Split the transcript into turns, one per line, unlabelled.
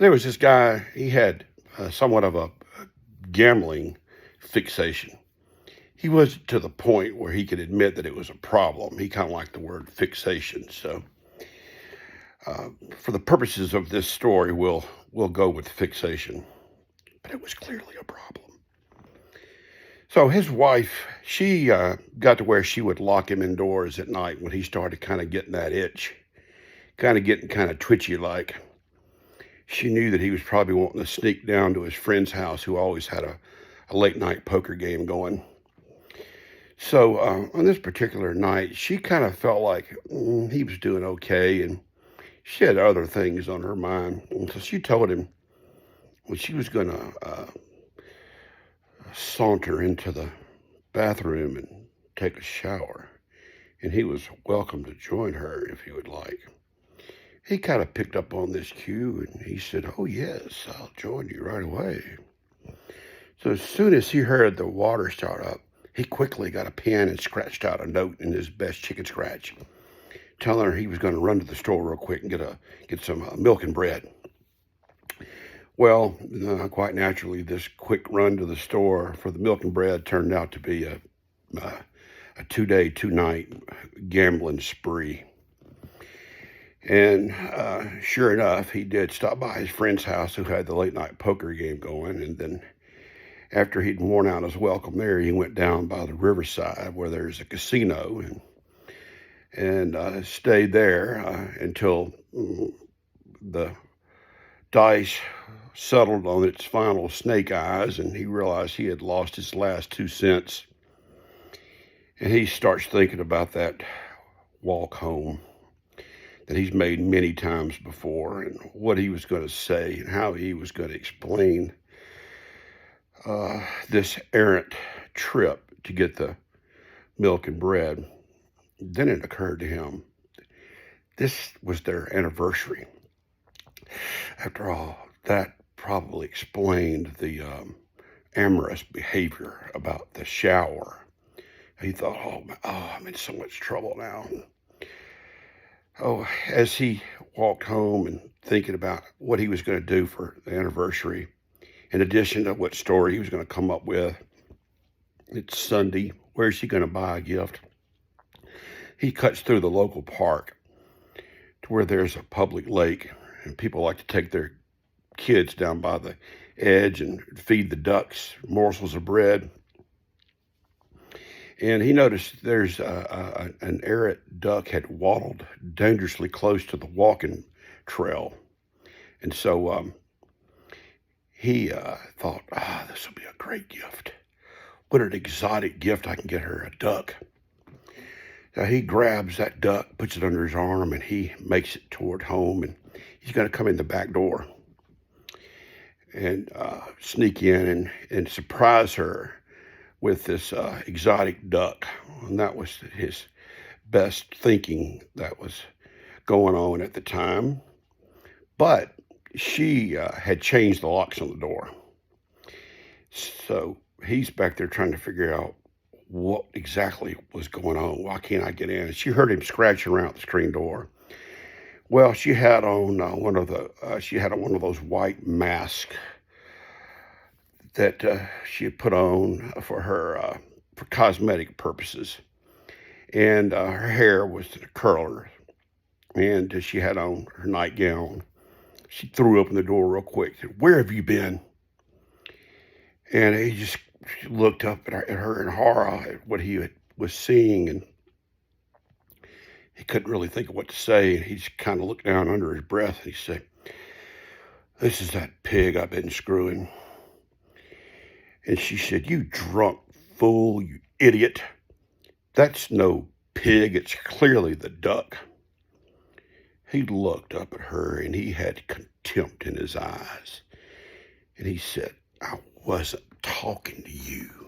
There was this guy, he had somewhat of a gambling fixation. He wasn't to the point where he could admit that it was a problem. He kind of liked the word fixation. So, for the purposes of this story, we'll go with fixation. But it was clearly a problem. So his wife, she got to where she would lock him indoors at night when he started kind of getting that itch, kind of getting kind of twitchy like. She knew that he was probably wanting to sneak down to his friend's house, who always had a late night poker game going. So on this particular night, she kind of felt like he was doing okay, and she had other things on her mind. And so she told him when she was going to saunter into the bathroom and take a shower, and he was welcome to join her if he would like. He kind of picked up on this cue, and he said, "Oh, yes, I'll join you right away." So as soon as he heard the water start up, he quickly got a pen and scratched out a note in his best chicken scratch, telling her he was going to run to the store real quick and get some milk and bread. Well, quite naturally, this quick run to the store for the milk and bread turned out to be a 2-day, 2-night gambling spree. And sure enough, he did stop by his friend's house who had the late night poker game going. And then after he'd worn out his welcome there, he went down by the riverside where there's a casino and stayed there until the dice settled on its final snake eyes, and he realized he had lost his last 2 cents. And he starts thinking about that walk home that he's made many times before, and what he was going to say and how he was going to explain this errant trip to get the milk and bread. Then it occurred to him, this was their anniversary. After all, that probably explained the amorous behavior about the shower. He thought, oh, I'm in so much trouble now. Oh, as he walked home and thinking about what he was going to do for the anniversary, in addition to what story he was going to come up with, it's Sunday, where's he going to buy a gift? He cuts through the local park to where there's a public lake, and people like to take their kids down by the edge and feed the ducks morsels of bread. And he noticed there's an errant duck had waddled dangerously close to the walking trail. And so he thought, this will be a great gift. What an exotic gift I can get her, a duck. So he grabs that duck, puts it under his arm, and he makes it toward home. And he's going to come in the back door and sneak in and surprise her with this exotic duck. And that was his best thinking that was going on at the time. But she had changed the locks on the door. So he's back there trying to figure out what exactly was going on. Why can't I get in? And she heard him scratching around the screen door. Well, she had on one of those white masks that she had put on for cosmetic purposes, and her hair was in a curler, and she had on her nightgown. She threw open the door real quick. Said, "Where have you been?" And he just looked up at her in horror at what he was seeing, and he couldn't really think of what to say. He just kind of looked down under his breath, and he said, "This is that pig I've been screwing." And she said, "You drunk fool, you idiot. That's no pig. It's clearly the duck." He looked up at her, and he had contempt in his eyes. And he said, "I wasn't talking to you."